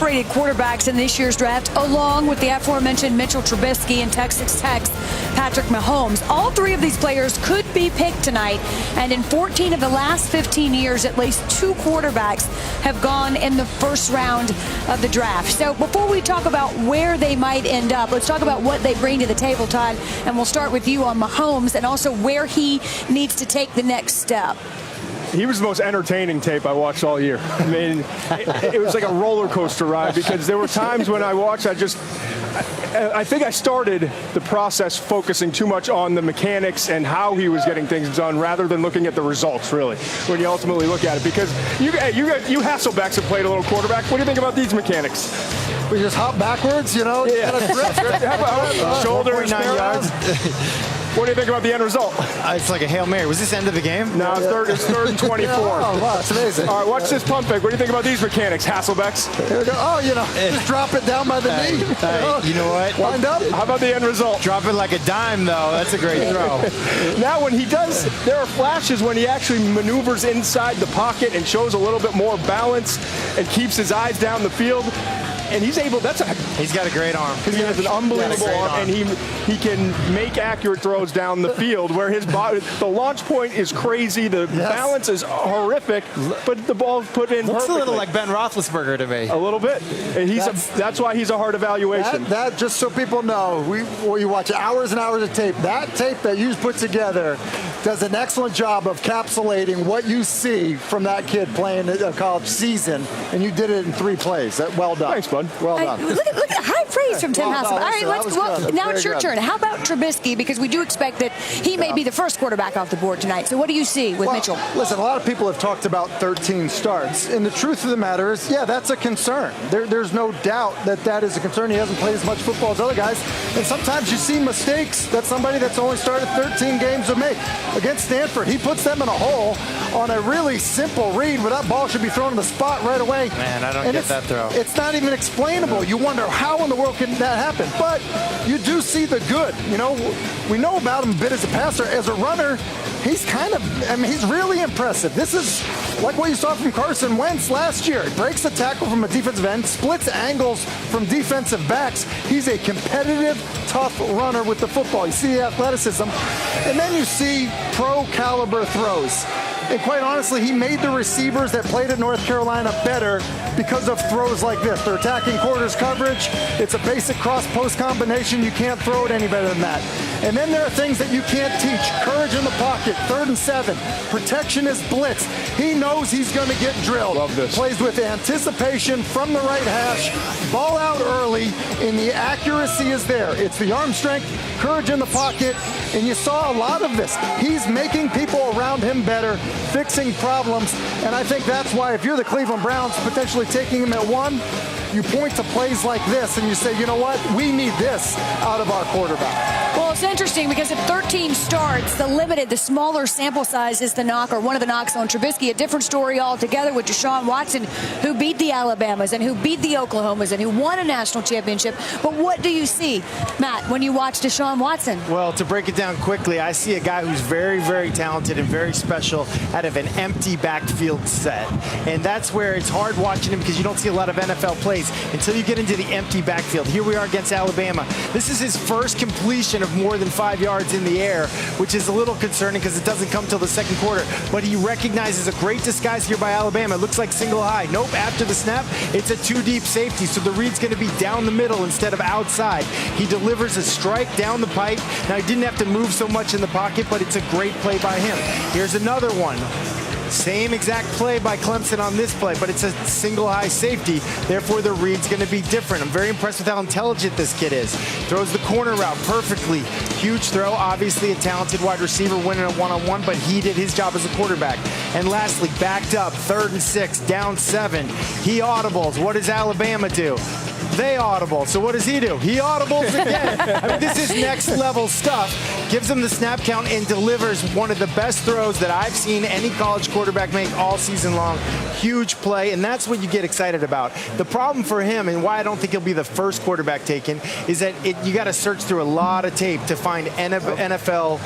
top-rated quarterbacks in this year's draft, along with the aforementioned Mitchell Trubisky and Texas Tech's Patrick Mahomes. All three of these players could be picked tonight, and in 14 of the last 15 years, at least 2 quarterbacks have gone in the first round of the draft. So before we talk about where they might end up, let's talk about what they bring to the table, Todd, and we'll start with you on Mahomes and also where he needs to take the next step. He was the most entertaining tape I watched all year. I mean, it was like a roller coaster ride because there were times when I watched, I think I started the process focusing too much on the mechanics and how he was getting things done rather than looking at the results, really, when you ultimately look at it. Because you Hasselbecks have played a little quarterback. What do you think about these mechanics? We just hop backwards, you know? Yeah. How about shoulders, 9 yards? What do you think about the end result? It's like a Hail Mary. Was this end of the game? No, it's third and 24. Oh, wow, it's amazing. All right, watch this pump fake. What do you think about these mechanics, Hasselbecks? Here we go. Oh, just drop it down by the knee. You know what? Wind up. How about the end result? Drop it like a dime, though. That's a great throw. Now, when he does, there are flashes when he actually maneuvers inside the pocket and shows a little bit more balance and keeps his eyes down the field. And he's able, he's got a great arm. He has an unbelievable arm, and he can make accurate throws down the field where his body, the launch point is crazy, the balance is horrific, but the ball's put in Looks perfectly. a little like Ben Roethlisberger to me. A little bit. And that's why he's a hard evaluation. That just so people know, you watch hours and hours of tape. That tape that you put together does an excellent job of encapsulating what you see from that kid playing a college season, and you did it in 3 plays. Well done. Thanks, bud. Well done. Look at the high praise from Tim Hasselbeck. All right, now it's your turn. How about Trubisky? Because we do expect that he may be the first quarterback off the board tonight. So what do you see with Mitchell? Listen, a lot of people have talked about 13 starts, and the truth of the matter is, that's a concern. There's no doubt that is a concern. He hasn't played as much football as other guys, and sometimes you see mistakes that somebody that's only started 13 games will make. Against Stanford, he puts them in a hole on a really simple read where that ball should be thrown in the spot right away. Man, I don't get that throw. It's not even explainable. You wonder how in the world can that happen? But you do see the good. We know about him a bit as a passer. As a runner, he's he's really impressive. This is like what you saw from Carson Wentz last year. He breaks the tackle from a defensive end, splits angles from defensive backs. He's a competitive, tough runner with the football. You see the athleticism, and then you see pro-caliber throws. And quite honestly, he made the receivers that played at North Carolina better because of throws like this. They're attacking quarters coverage. It's a basic cross-post combination. You can't throw it any better than that. And then there are things that you can't teach. Courage in the pocket, 3rd and 7. Protection is blitz. He knows he's going to get drilled. Love this. Plays with anticipation from the right hash. Ball out early, and the accuracy is there. It's the arm strength, courage in the pocket, and you saw a lot of this. He's making people around him better, fixing problems, and I think that's why if you're the Cleveland Browns potentially taking him at 1, you point to plays like this and you say, you know what, we need this out of our quarterback. Well, it's interesting because if 13 starts, the smaller sample size is the knock, or one of the knocks on Trubisky. A different story altogether with Deshaun Watson, who beat the Alabamas and who beat the Oklahomas and who won a national championship. But what do you see, Matt, when you watch Deshaun Watson? Well, to break it down quickly, I see a guy who's very, very talented and very special out of an empty backfield set. And that's where it's hard watching him because you don't see a lot of NFL plays until you get into the empty backfield. Here we are against Alabama. This is his first completion of more than 5 yards in the air, which is a little concerning because it doesn't come till the second quarter. But he recognizes a great disguise here by Alabama. It looks like single high. Nope, after the snap, it's a 2-deep safety, so the read's going to be down the middle instead of outside. He delivers a strike down the pipe. Now, he didn't have to move so much in the pocket, but it's a great play by him. Here's another one. Same exact play by Clemson on this play, but it's a single high safety. Therefore, the read's going to be different. I'm very impressed with how intelligent this kid is. Throws the corner route perfectly. Huge throw. Obviously, a talented wide receiver winning a one-on-one, but he did his job as a quarterback. And lastly, backed up, 3rd and 6, down 7. He audibles. What does Alabama do? They audible. So what does he do? He audibles again. I mean, this is next level stuff. Gives him the snap count and delivers one of the best throws that I've seen any college quarterback make all season long. Huge play, and that's what you get excited about. The problem for him, and why I don't think he'll be the first quarterback taken, is that you got to search through a lot of tape to find NFL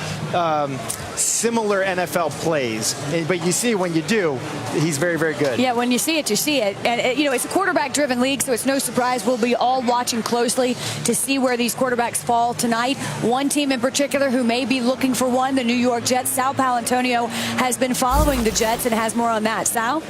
similar NFL plays. But you see when you do, he's very, very good. Yeah, when you see it, you see it. And, it's a quarterback-driven league, so it's no surprise we'll be all watching closely to see where these quarterbacks fall tonight. One team in particular who may be looking for one, the New York Jets. Sal Paolantonio has been following the Jets and has more on that. Sal?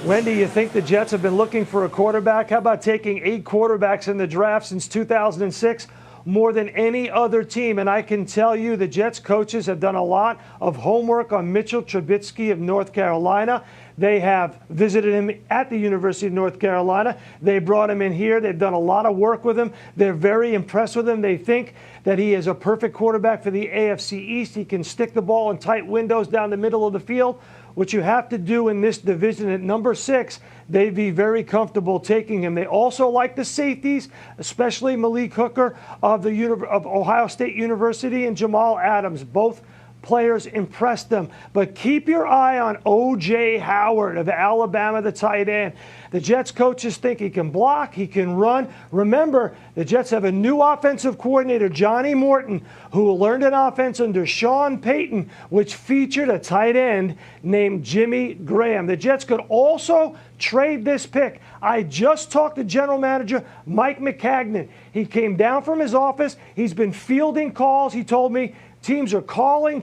Wendy, you think the Jets have been looking for a quarterback? How about taking 8 quarterbacks in the draft since 2006? More than any other team. And I can tell you the Jets coaches have done a lot of homework on Mitchell Trubisky of North Carolina. They have visited him at the University of North Carolina. They brought him in here. They've done a lot of work with him. They're very impressed with him. They think that he is a perfect quarterback for the AFC East. He can stick the ball in tight windows down the middle of the field. What you have to do in this division at number 6, they'd be very comfortable taking him. They also like the safeties, especially Malik Hooker of Ohio State University and Jamal Adams. Both players impressed them. But keep your eye on O.J. Howard of Alabama, the tight end. The Jets coaches think he can block, he can run. Remember, the Jets have a new offensive coordinator, Johnny Morton, who learned an offense under Sean Payton, which featured a tight end named Jimmy Graham. The Jets could also trade this pick. I just talked to general manager Mike McCagnon. He came down from his office. He's been fielding calls. He told me teams are calling.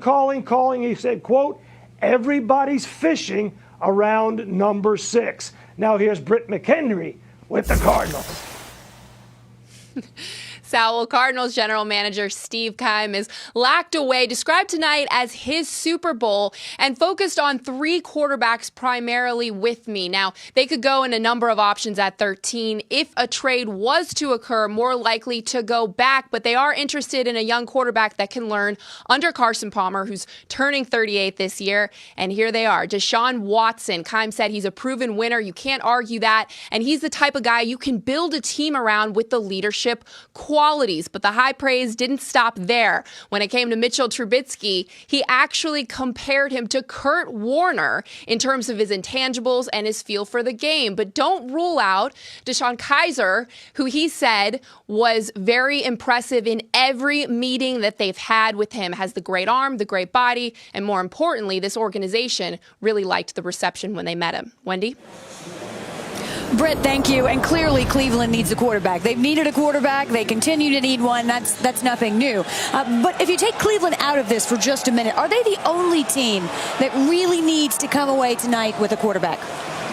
He said, quote, everybody's fishing around number 6. Now here's Britt McHenry with the Cardinals. Sal, Cardinals general manager Steve Keim is locked away, described tonight as his Super Bowl, and focused on 3 quarterbacks primarily with me. Now, they could go in a number of options at 13 if a trade was to occur, more likely to go back, but they are interested in a young quarterback that can learn under Carson Palmer, who's turning 38 this year, and here they are. Deshaun Watson. Keim said he's a proven winner. You can't argue that, and he's the type of guy you can build a team around with the leadership qualities, but the high praise didn't stop there. When it came to Mitchell Trubisky, he actually compared him to Kurt Warner in terms of his intangibles and his feel for the game. But don't rule out DeShone Kizer, who he said was very impressive in every meeting that they've had with him, has the great arm, the great body, and more importantly, this organization really liked the reception when they met him. Wendy? Britt, thank you. And clearly Cleveland needs a quarterback. They've needed a quarterback. They continue to need one. That's nothing new. But if you take Cleveland out of this for just a minute, are they the only team that really needs to come away tonight with a quarterback?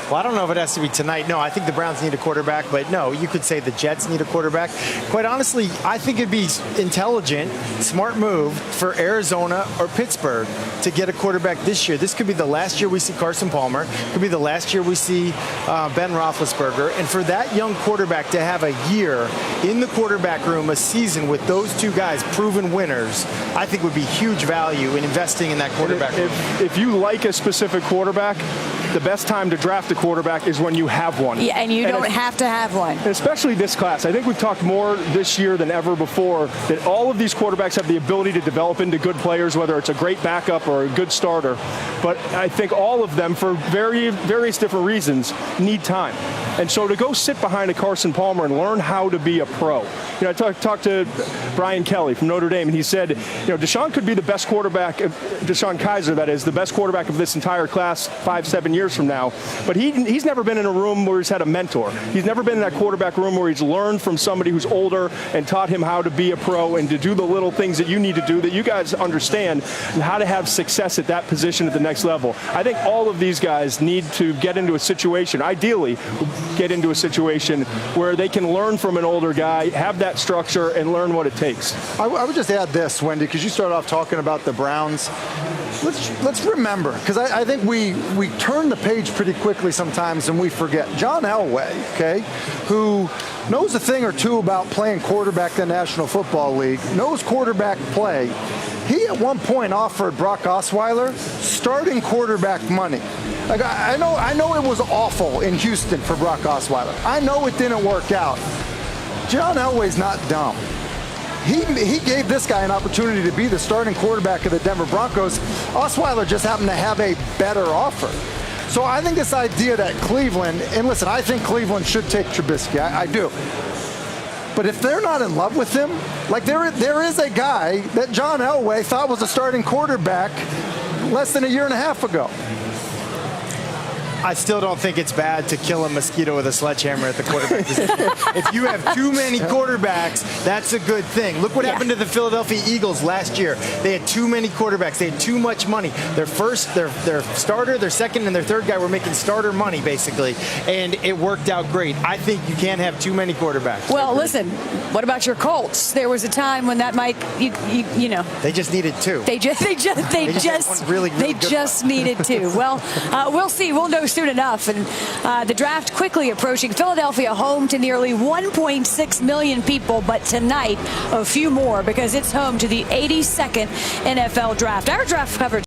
Well, I don't know if it has to be tonight. No, I think the Browns need a quarterback, but no, you could say the Jets need a quarterback. Quite honestly, I think it'd be intelligent, smart move for Arizona or Pittsburgh to get a quarterback this year. This could be the last year we see Carson Palmer. Could be the last year we see Ben Roethlisberger. And for that young quarterback to have a year in the quarterback room, a season with those 2 guys, proven winners, I think would be huge value in investing in that quarterback room. If you like a specific quarterback, the best time to draft a quarterback is when you have one. Yeah, and you don't have to have one. Especially this class. I think we've talked more this year than ever before that all of these quarterbacks have the ability to develop into good players, whether it's a great backup or a good starter. But I think all of them, for various different reasons, need time. And so to go sit behind a Carson Palmer and learn how to be a pro. I talked to Brian Kelly from Notre Dame, and he said, Deshaun could be the best quarterback, DeShone Kizer, that is, the best quarterback of this entire class 5-7 years from now. But he's never been in a room where he's had a mentor. He's never been in that quarterback room where he's learned from somebody who's older and taught him how to be a pro and to do the little things that you need to do that you guys understand and how to have success at that position at the next level. I think all of these guys need to get into a situation, ideally get into a situation where they can learn from an older guy, have that structure, and learn what it takes. I would just add this, Wendy, because you started off talking about the Browns. Let's remember, because I think we turn the page pretty quickly sometimes and we forget. John Elway, okay, who knows a thing or two about playing quarterback in the National Football League, knows quarterback play. He at one point offered Brock Osweiler starting quarterback money. Like I know it was awful in Houston for Brock Osweiler. I know it didn't work out. John Elway's not dumb. He gave this guy an opportunity to be the starting quarterback of the Denver Broncos. Osweiler just happened to have a better offer. So I think this idea that Cleveland, and listen, I think Cleveland should take Trubisky. I do. But if they're not in love with him, like there is a guy that John Elway thought was a starting quarterback less than a year and a half ago. I still don't think it's bad to kill a mosquito with a sledgehammer at the quarterback position. If you have too many quarterbacks, that's a good thing. Look what happened to the Philadelphia Eagles last year. They had too many quarterbacks. They had too much money. Their starter, their second, and their third guy were making starter money, basically, and it worked out great. I think you can't have too many quarterbacks. Well, listen, what about your Colts? There was a time when that might, you know. They just needed two. They just needed two. Well, we'll see. We'll know soon enough. And the draft quickly approaching. Philadelphia home to nearly 1.6 million people, but tonight a few more because it's home to the 82nd NFL draft. Our draft coverage